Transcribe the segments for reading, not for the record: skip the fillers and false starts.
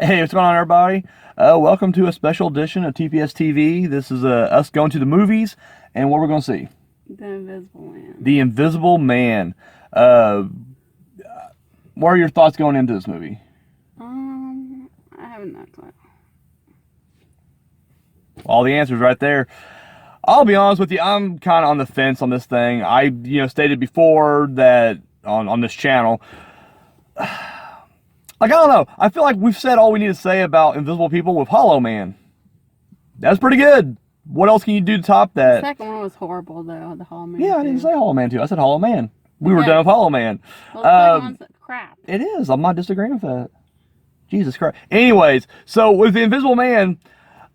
Hey, what's going on, everybody? Welcome to a special edition of TPS-TV. This is us going to the movies, and what we're going to see. The Invisible Man. The Invisible Man. Uh, what are your thoughts going into this movie? I have no clue. All the answers right there. I'll be honest with you, I'm kind of on the fence on this thing. I, stated before that on this channel. Like, I don't know. I feel like we've said all we need to say about invisible people with Hollow Man. That's pretty good. What else can you do to top that? The second one was horrible, though. The Hollow Man. Yeah, I didn't say Hollow Man 2. I said Hollow Man. We were Okay. done with Hollow Man. Well, the second one's crap. It is. I'm not disagreeing with that. Jesus Christ. Anyways, so with the Invisible Man,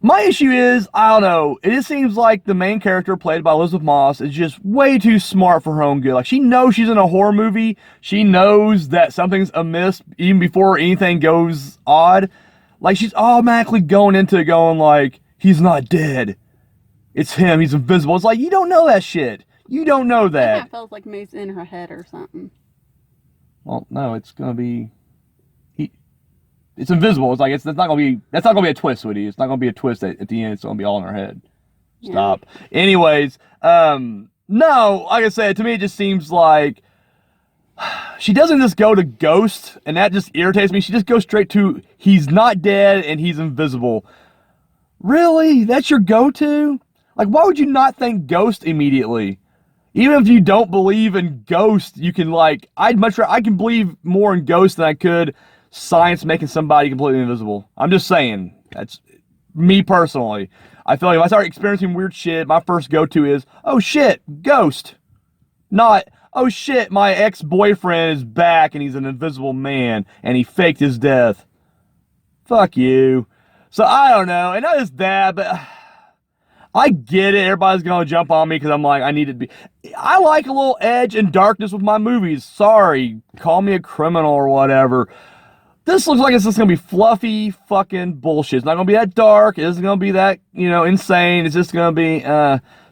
my issue is, I don't know, it just seems like the main character played by Elizabeth Moss is just way too smart for her own good. Like, she knows she's in a horror movie. She knows that something's amiss even before anything goes odd. Like, she's automatically going into it going like, he's not dead. It's him. He's invisible. It's like, you don't know that shit. You don't know that. It feels like maybe it's in her head or something. Well, no, it's going to be... It's invisible. It's like that's not gonna be a twist, sweetie. It's not gonna be a twist at the end. It's gonna be all in her head. Stop. Yeah. Anyways, no, like I said, to me it just seems like she doesn't just go to Ghost, and that just irritates me. She just goes straight to he's not dead and he's invisible. Really? That's your go-to? Like, why would you not think Ghost immediately? Even if you don't believe in Ghost, you can I can believe more in Ghost than I could science making somebody completely invisible. I'm just saying. That's me personally. I feel like if I start experiencing weird shit, my first go-to is, oh shit, Ghost. Not, oh shit, my ex-boyfriend is back and he's an invisible man and he faked his death. Fuck you. So I don't know. And not just that, but I get it. Everybody's going to jump on me because I'm like, I need to be... I like a little edge and darkness with my movies. Sorry. Call me a criminal or whatever. This looks like it's just going to be fluffy fucking bullshit. It's not going to be that dark. It isn't going to be that, insane. It's just going to be,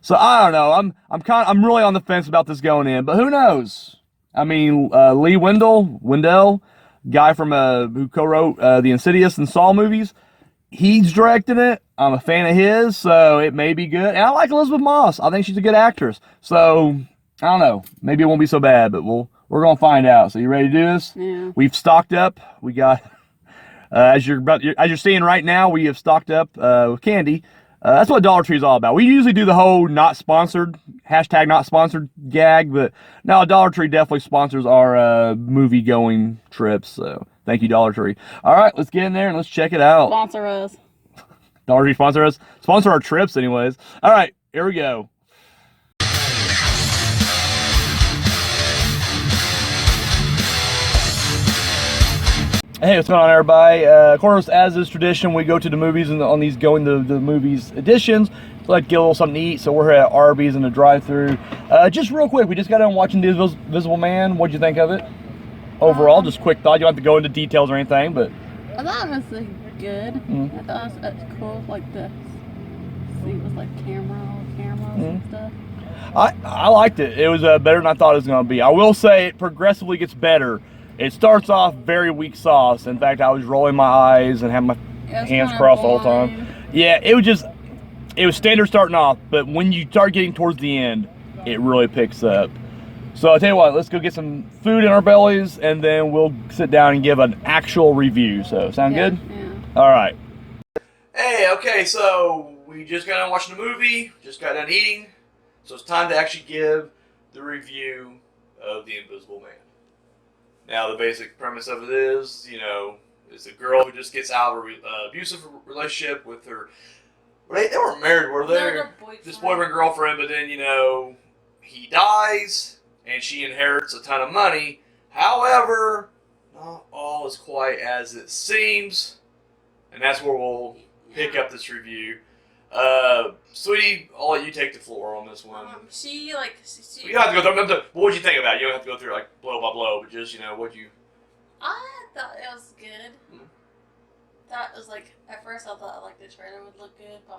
so I don't know. I'm really on the fence about this going in, but who knows? I mean, Lee Wendell, guy from, who co-wrote, the Insidious and Saw movies, he's directing it. I'm a fan of his, so it may be good. And I like Elizabeth Moss. I think she's a good actress. So, I don't know. Maybe it won't be so bad, but we're going to find out. So you ready to do this? Yeah. We've stocked up. We got, as you're seeing right now, we have stocked up with candy. That's what Dollar Tree is all about. We usually do the whole not sponsored, hashtag not sponsored gag, but no, Dollar Tree definitely sponsors our movie going trips. So thank you, Dollar Tree. All right, let's get in there and let's check it out. Sponsor us. Dollar Tree sponsor us. Sponsor our trips anyways. All right, here we go. Hey, what's going on, everybody? Of course, as is tradition, we go to the movies and on these going to the movies editions. So like get a little something to eat. So we're here at Arby's in the drive-thru. Just real quick, we just got done watching The Invisible Man. What'd you think of it? Overall, just quick thought. You don't have to go into details or anything, but I thought it was good. I thought it was cool, like the it was like cameras and stuff. I liked it. It was better than I thought it was going to be. I will say it progressively gets better. It starts off very weak sauce. In fact, I was rolling my eyes and having my hands crossed the whole time. Yeah, it was standard starting off, but when you start getting towards the end, it really picks up. So I'll tell you what, let's go get some food in our bellies, and then we'll sit down and give an actual review. So, sound good? Yeah. All right. Hey, okay, so we just got done watching the movie, just got done eating, so it's time to actually give the review of The Invisible Man. Now, the basic premise of it is, it's a girl who just gets out of an abusive relationship with her... They weren't married, were they? This boyfriend-girlfriend, but then, he dies, and she inherits a ton of money. However, not all is quite as it seems, and that's where we'll pick up this review. Sweetie, I'll let you take the floor on this one. You don't have to go through. What would you think about it? You don't have to go through blow by blow, but just what you. I thought it was good. Thought it was at first I thought the trailer would look good, but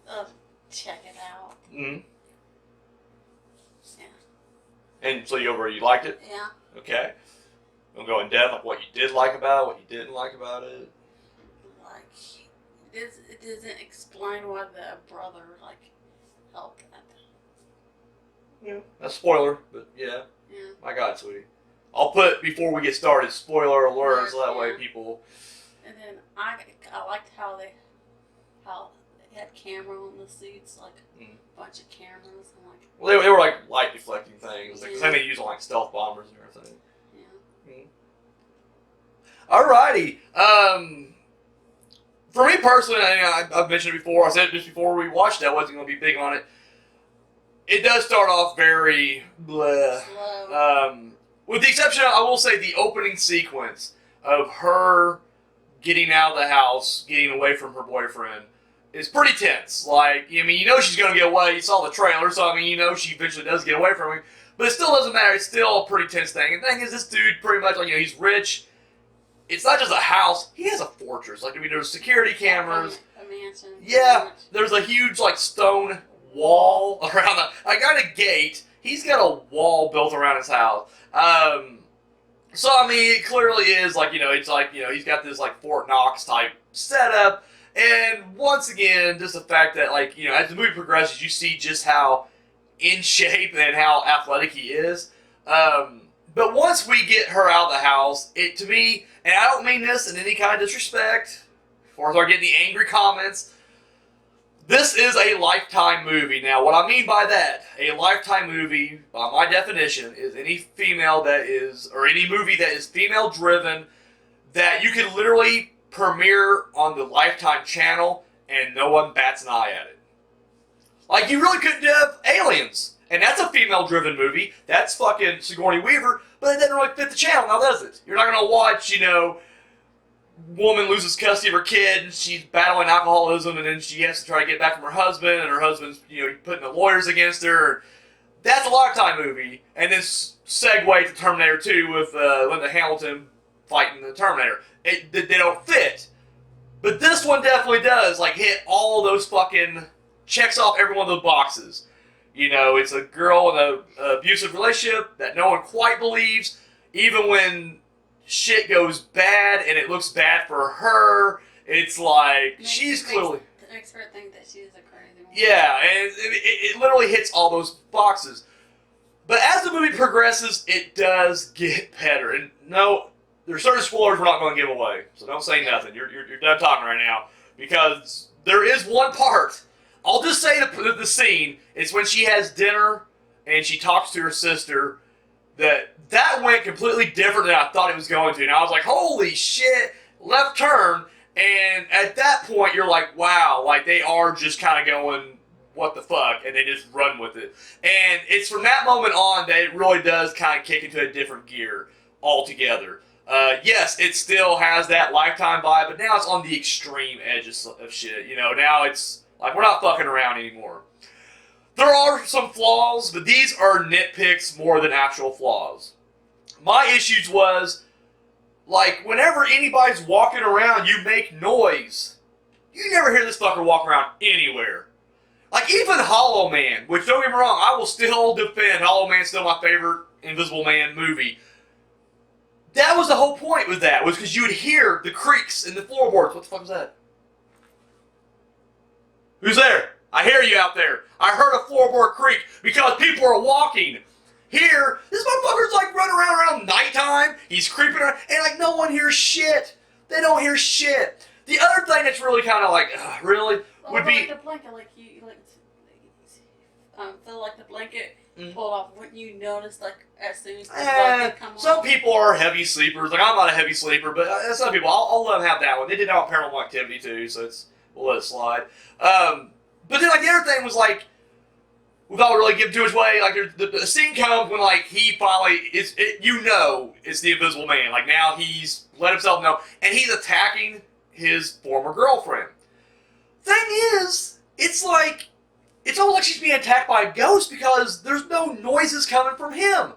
I'm check it out. Mm-hmm. Yeah. And so you liked it? Yeah. Okay. We'll go in depth like what you did like about it, what you didn't like about it. Like, it doesn't explain why the brother, like, helped that. Yeah. That's a spoiler, but yeah. Yeah. My God, sweetie. I'll put, before we get started, spoiler alert, so that way Yeah. people... And then I liked how they had camera on the seats, like a bunch of cameras, and like. Well, they were like light deflecting things, because Yeah. they use on like stealth bombers and everything. Yeah. Alrighty. For me personally, I've mentioned it before. I said it just before we watched it. I wasn't going to be big on it. It does start off very bleh. Slow. With the exception of, I will say, the opening sequence of her getting out of the house, getting away from her boyfriend, is pretty tense. Like, I mean, you know she's going to get away. You saw the trailer, so I mean, you know she eventually does get away from him. But it still doesn't matter. It's still a pretty tense thing. And the thing is, this dude pretty much, like, you know, he's rich. It's not just a house. He has a fortress. Like, I mean, there's security cameras. A mansion. Yeah, there's a huge, like, stone wall around the... I got a gate. He's got a wall built around his house. So, I mean, it clearly is, like, you know, it's like, you know, he's got this, like, Fort Knox type setup. And once again, just the fact that, like, you know, as the movie progresses, you see just how in shape and how athletic he is. But once we get her out of the house, it, to me, and I don't mean this in any kind of disrespect, before I start getting the angry comments, this is a Lifetime movie. Now, what I mean by that, a Lifetime movie, by my definition, is any female that is, or any movie that is female-driven, that you can literally premiere on the Lifetime channel and no one bats an eye at it. Like, you really couldn't have Aliens, and that's a female-driven movie. That's fucking Sigourney Weaver, but it doesn't really fit the channel, now does it? You're not going to watch, you know, woman loses custody of her kid, and she's battling alcoholism, and then she has to try to get back from her husband, and her husband's, you know, putting the lawyers against her. That's a Lifetime movie. And then segue to Terminator 2 with Linda Hamilton fighting the Terminator. They don't fit. But this one definitely does, like, hit all of those fucking... checks off every one of those boxes. You know, it's a girl in an abusive relationship that no one quite believes, even when shit goes bad and it looks bad for her. It's like, she's clearly... It makes her think that she's a crazy woman. Yeah, and it literally hits all those boxes. But as the movie progresses, it does get better. And no, there's certain spoilers we're not going to give away, so don't say nothing. You're done talking right now. Because there is one part, I'll just say the scene, it's when she has dinner and she talks to her sister, that went completely different than I thought it was going to. And I was like, holy shit, left turn. And at that point, you're like, wow, like they are just kind of going, what the fuck, and they just run with it. And it's from that moment on that it really does kind of kick into a different gear altogether. Yes, it still has that Lifetime vibe, but now it's on the extreme edges of shit. You know, now it's like we're not fucking around anymore. There are some flaws, but these are nitpicks more than actual flaws. My issues was, like, whenever anybody's walking around, you make noise. You never hear this fucker walk around anywhere. Like, even Hollow Man, which, don't get me wrong, I will still defend Hollow Man's still my favorite Invisible Man movie. That was the whole point with that, was because you would hear the creaks in the floorboards. What the fuck was that? Who's there? I hear you out there. I heard a floorboard creak because people are walking. Here, this motherfucker's like running around nighttime. He's creeping around, and like no one hears shit. They don't hear shit. The other thing that's really kind of like, really, would be... Like the blanket, like you, like, feel like the blanket pulled off. Wouldn't you notice, like, as soon as the blanket come some off? people are heavy sleepers. Like, I'm not a heavy sleeper, but some people, I'll let them have that one. They did that on Paranormal Activity, too, so we'll let it slide. But then, like, the other thing was, like, without really giving too much away, like, the scene comes when, like, he finally, it's the Invisible Man. Like, now he's let himself know, and he's attacking his former girlfriend. Thing is, it's like, it's almost like she's being attacked by a ghost because there's no noises coming from him.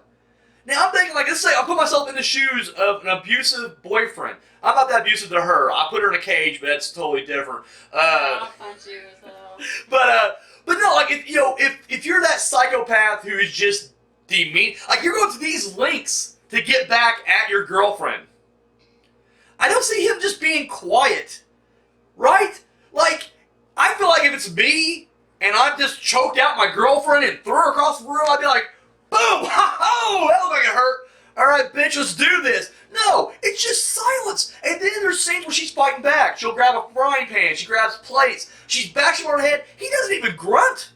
Now, I'm thinking, like, let's say I put myself in the shoes of an abusive boyfriend. I'm not that abusive to her. I put her in a cage, but that's totally different. I'll punch you as well. But no, like, if you're that psychopath who is just demean, like, you're going to these lengths to get back at your girlfriend. I don't see him just being quiet, right? Like, I feel like if it's me and I'm just choked out my girlfriend and threw her across the room, I'd be like, boom, ha-ho, that looked like it hurt. All right, bitch, let's do this. No, it's just silence. And then there's scenes where she's fighting back. She'll grab a frying pan. She grabs plates. She's bashing on her head. He doesn't even grunt.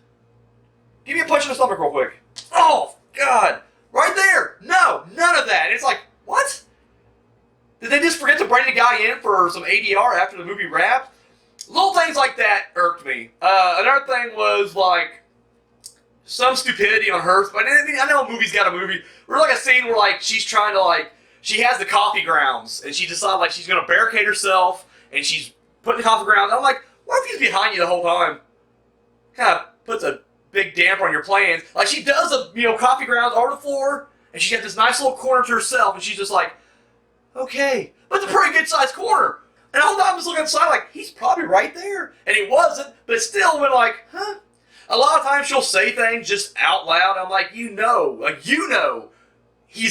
Give me a punch in the stomach real quick. Oh, God. Right there. No, none of that. It's like, what? Did they just forget to bring the guy in for some ADR after the movie wrapped? Little things like that irked me. Another thing was, like, some stupidity on her. I mean, I know a movie's got a movie. There's like a scene where, like, she's trying to, like, she has the coffee grounds, and she decides, like, she's going to barricade herself, and she's putting the coffee grounds. I'm like, what if he's behind you the whole time? Kind of puts a big damper on your plans. Like, she does the, coffee grounds over the floor, and she's got this nice little corner to herself, and she's just like, okay. But it's a pretty good-sized corner. And the whole time I'm just looking at the side like, he's probably right there. And he wasn't, but it still went like, huh? A lot of times she'll say things just out loud. I'm like, he's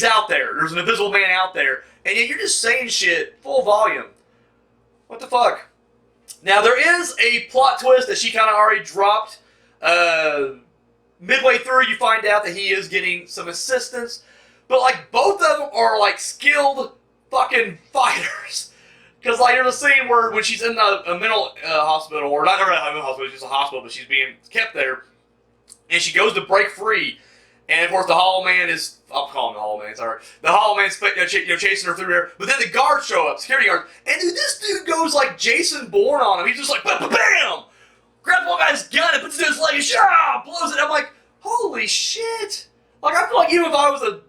out there. There's an invisible man out there. And yet you're just saying shit full volume. What the fuck? Now, there is a plot twist that she kind of already dropped. Midway through, you find out that he is getting some assistance. But, like, both of them are, like, skilled fucking fighters. Because, like, there's a scene where when she's in a mental hospital, or not really a mental hospital, it's just a hospital, but she's being kept there, and she goes to break free, and, of course, the Hollow Man is, I'll call him the Hollow Man, sorry. The Hollow Man's chasing her through there, but then the guards show up, security guards, and dude, this dude goes like Jason Bourne on him. He's just like, bam! Grabs one guy's gun and puts it in his leg and blows it. I'm like, holy shit! Like, I feel like even if I was a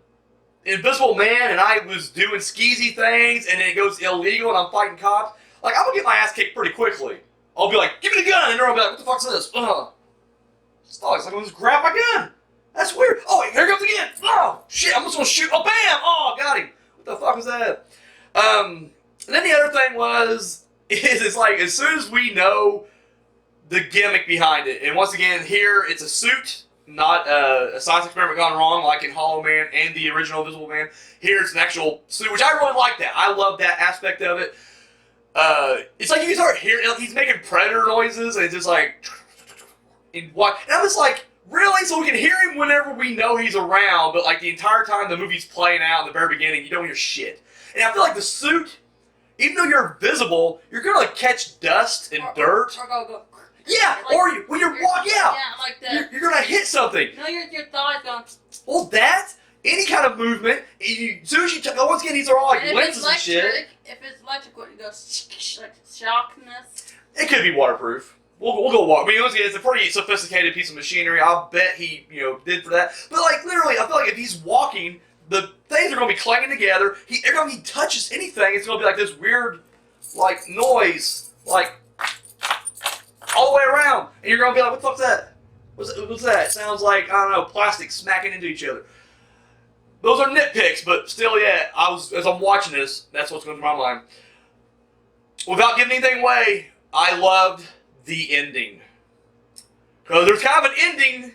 Invisible Man and I was doing skeezy things and then it goes illegal and I'm fighting cops, like, I'm gonna get my ass kicked pretty quickly. I'll be like, give me the gun, and they'll be like, what the fuck's this? Stop, it's like, I'm just grab my gun. That's weird. Oh, here it comes again. Oh, shit, I'm just gonna shoot. Oh, bam! Oh, got him. What the fuck was that? And then the other thing it's like, as soon as we know the gimmick behind it, and once again, here, it's a suit, not a science experiment gone wrong like in Hollow Man and the original Invisible Man. Here it's an actual suit, which I really like that. I love that aspect of it. It's like you can start hearing, he's making predator noises, and it's just like, and I'm just like, really? So we can hear him whenever we know he's around, but like the entire time the movie's playing out in the very beginning, you don't hear shit. And I feel like the suit, even though you're invisible, you're gonna like catch dust and dirt. Or go. Yeah, like, or when you're walking out, yeah, like that. You're gonna hit something. No, your thought going. Well, that, any kind of movement, as soon as you once again, these are all like lenses and shit. If it's electric, it goes like shockness. It could be waterproof. We'll go walk. I mean, once again, it's a pretty sophisticated piece of machinery. I'll bet he, did for that. But like literally, I feel like if he's walking, the things are gonna be clanging together. Every time he touches anything, it's gonna be like this weird, like noise, like all the way around, and you're gonna be like, "What the fuck's that? What's that?" It sounds like, I don't know, plastic smacking into each other. Those are nitpicks, but still, yeah. As I'm watching this, that's what's going through my mind. Without giving anything away, I loved the ending, because there's kind of an ending,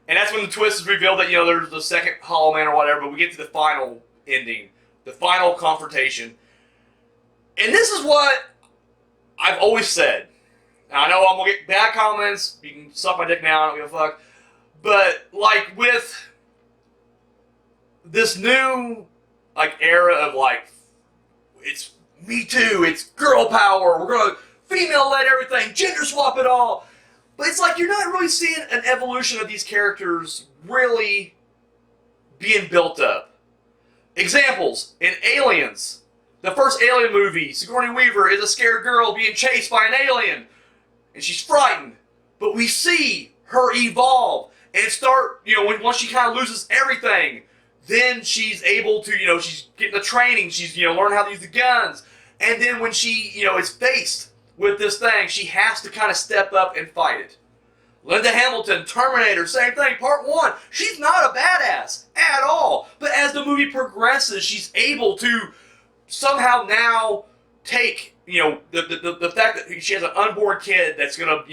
and that's when the twist is revealed that there's the second Hollow Man or whatever. But we get to the final ending, the final confrontation, and this is what I've always said. I know I'm going to get bad comments. You can suck my dick now. I don't give a fuck. But, like, with this new, like, era of, like, it's Me Too, it's girl power, we're going to female-led everything, gender swap it all. But it's like you're not really seeing an evolution of these characters really being built up. Examples, in Aliens, the first Alien movie, Sigourney Weaver is a scared girl being chased by an alien. And she's frightened, but we see her evolve and start, once she kind of loses everything, then she's able to, she's getting the training, she's, learning how to use the guns. And then when she, is faced with this thing, she has to kind of step up and fight it. Linda Hamilton, Terminator, same thing, part 1. She's not a badass at all. But as the movie progresses, she's able to somehow now take, the fact that she has an unborn kid that's gonna,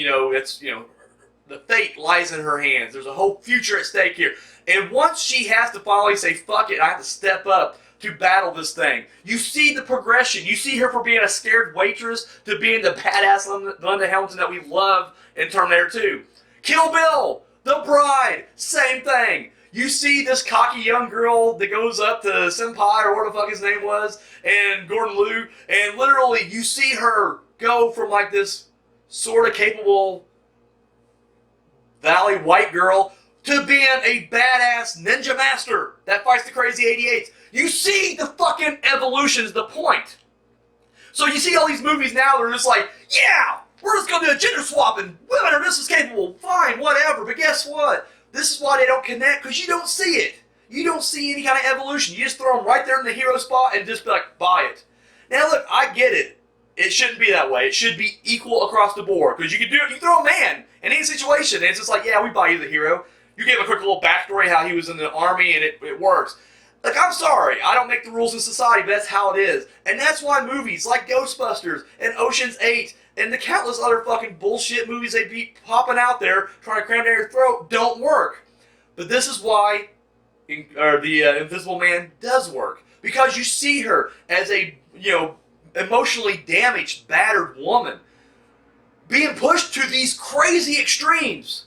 the fate lies in her hands. There's a whole future at stake here. And once she has to finally say, fuck it, I have to step up to battle this thing, you see the progression. You see her from being a scared waitress to being the badass Linda Hamilton that we love in Terminator 2. Kill Bill, The Bride, same thing. You see this cocky young girl that goes up to Senpai, or what the fuck his name was, and Gordon Liu, and literally you see her go from like this sort of capable Valley white girl to being a badass ninja master that fights the crazy 88s. You see the fucking evolution is the point. So you see all these movies now that are just like, yeah, we're just going to do a gender swap and women are just as capable. Fine, whatever. But guess what? This is why they don't connect, because you don't see it. You don't see any kind of evolution. You just throw them right there in the hero spot and just be like, buy it. Now look, I get it. It shouldn't be that way. It should be equal across the board. Because you can do it. You throw a man in any situation, and it's just like, yeah, we buy you the hero. You give a quick little backstory how he was in the army, and it works. Like, I'm sorry, I don't make the rules in society, but that's how it is. And that's why movies like Ghostbusters and Ocean's 8 and the countless other fucking bullshit movies they be popping out there trying to cram down your throat don't work. But this is why the Invisible Man does work. Because you see her as a, emotionally damaged, battered woman being pushed to these crazy extremes.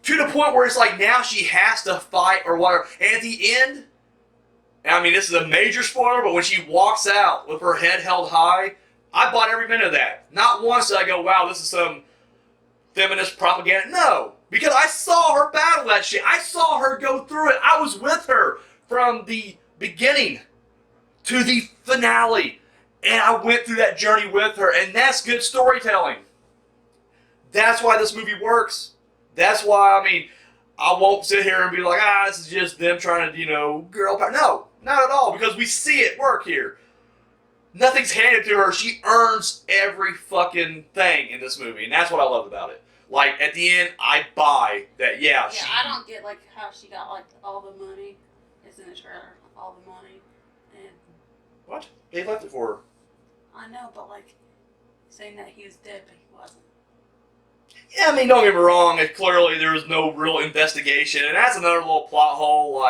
To the point where it's like now she has to fight or whatever. And at the end, I mean, this is a major spoiler, but when she walks out with her head held high, I bought every minute of that. Not once did I go, wow, this is some feminist propaganda. No, because I saw her battle that shit. I saw her go through it. I was with her from the beginning to the finale. And I went through that journey with her. And that's good storytelling. That's why this movie works. That's why, I won't sit here and be like, this is just them trying to, girl power. No, not at all, because we see it work here. Nothing's handed to her. She earns every fucking thing in this movie, and that's what I loved about it. Like, at the end, I buy that, Yeah, I don't get, how she got, all the money. It's in the trailer, all the money. And What? They left it for her. I know, but, saying that he was dead, but he wasn't. Yeah, don't get me wrong, clearly there was no real investigation, and that's another little plot hole,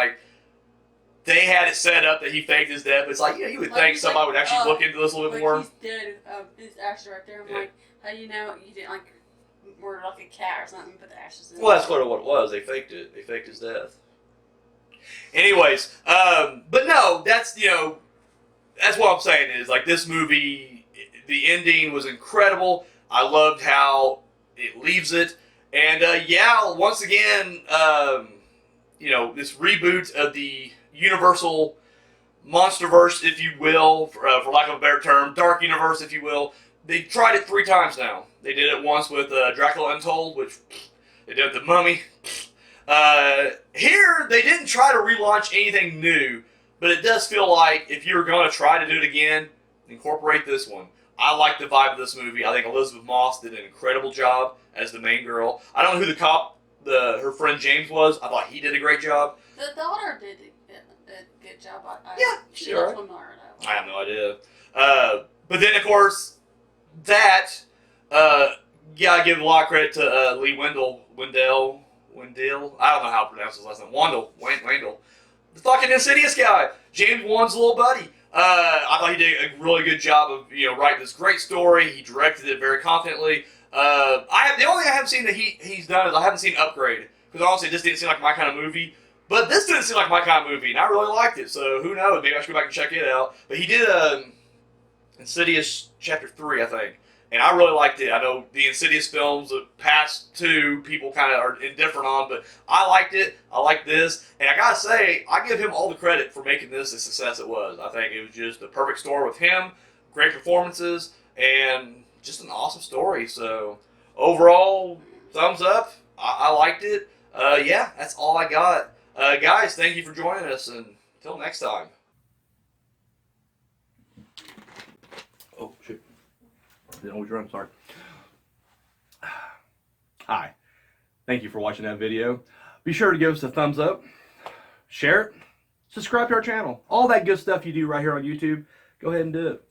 they had it set up that he faked his death, but it's you would think somebody would actually look into this a little bit more. He's dead, his ashes right there. I'm like, how do you know you didn't, murder a cat or something, put the ashes in? Well, that's clearly what it was. They faked it. They faked his death. Anyways, but no, that's, that's what I'm saying is, this movie, the ending was incredible. I loved how it leaves it. And, once again, this reboot of the Universal Monsterverse, if you will, for lack of a better term, Dark Universe, if you will. They tried it 3 times now. They did it once with Dracula Untold, which they did with The Mummy. Here, they didn't try to relaunch anything new, but it does feel like if you're going to try to do it again, incorporate this one. I like the vibe of this movie. I think Elizabeth Moss did an incredible job as the main girl. I don't know who the cop, her friend James was. I thought he did a great job. The daughter did a good job. She's alright. I have no idea. But then, of course, I give a lot of credit to Lee Wendell. I don't know how to pronounce his last name. Wendell. The fucking Insidious guy. James Wan's little buddy. I thought he did a really good job of writing this great story. He directed it very confidently. The only thing I haven't seen that he's done is I haven't seen Upgrade, because honestly, this didn't seem like my kind of movie. But this didn't seem like my kind of movie, and I really liked it. So who knows? Maybe I should go back and check it out. But he did Insidious Chapter 3, I think, and I really liked it. I know the Insidious films, the past 2, people kind of are indifferent on, but I liked it. I liked this, and I gotta say, I give him all the credit for making this a success it was. I think it was just the perfect story with him, great performances, and just an awesome story. So overall, thumbs up. I liked it. That's all I got. Guys, thank you for joining us, and until next time. Oh, shit. Didn't always run, sorry. Hi. Thank you for watching that video. Be sure to give us a thumbs up, share it, subscribe to our channel. All that good stuff you do right here on YouTube, go ahead and do it.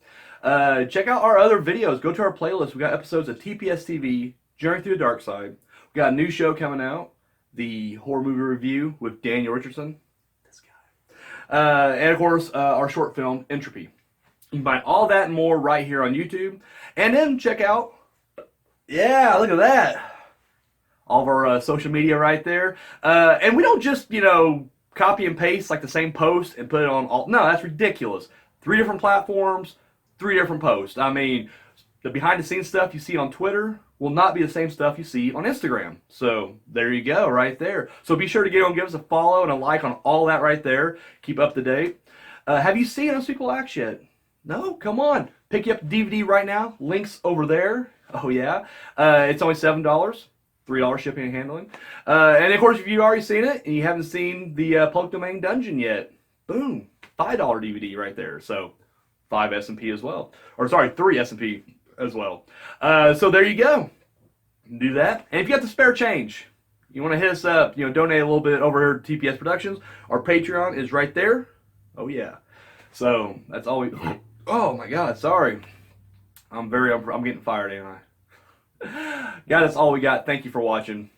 Check out our other videos. Go to our playlist. We got episodes of TPS-TV, Journey Through the Dark Side. We got a new show coming out, the horror movie review with Daniel Richardson. This guy. And of course, our short film, Entropy. You can find all that and more right here on YouTube. And then check out, yeah, look at that. All of our social media right there. And we don't just, copy and paste like the same post and put it on all. No, that's ridiculous. 3 different platforms, 3 different posts. I mean, the behind the scenes stuff you see on Twitter will not be the same stuff you see on Instagram. So there you go, right there. So be sure to give us a follow and a like on all that right there. Keep up to date. Have you seen Unspeakable Acts yet? No? Come on. Pick you up the DVD right now. Links over there. Oh, yeah. It's only $7. $3 shipping and handling. And of course, if you've already seen it and you haven't seen the Public Domain Dungeon yet, boom, $5 DVD right there. So 5 S&P as well. Or sorry, 3 S&P as well. So there you go. Do that. And if you got the spare change, you want to hit us up, donate a little bit over here to TPS Productions. Our Patreon is right there. Oh, yeah. So that's all we... Oh, my God. Sorry. I'm getting fired, ain't I? God, that's all we got. Thank you for watching.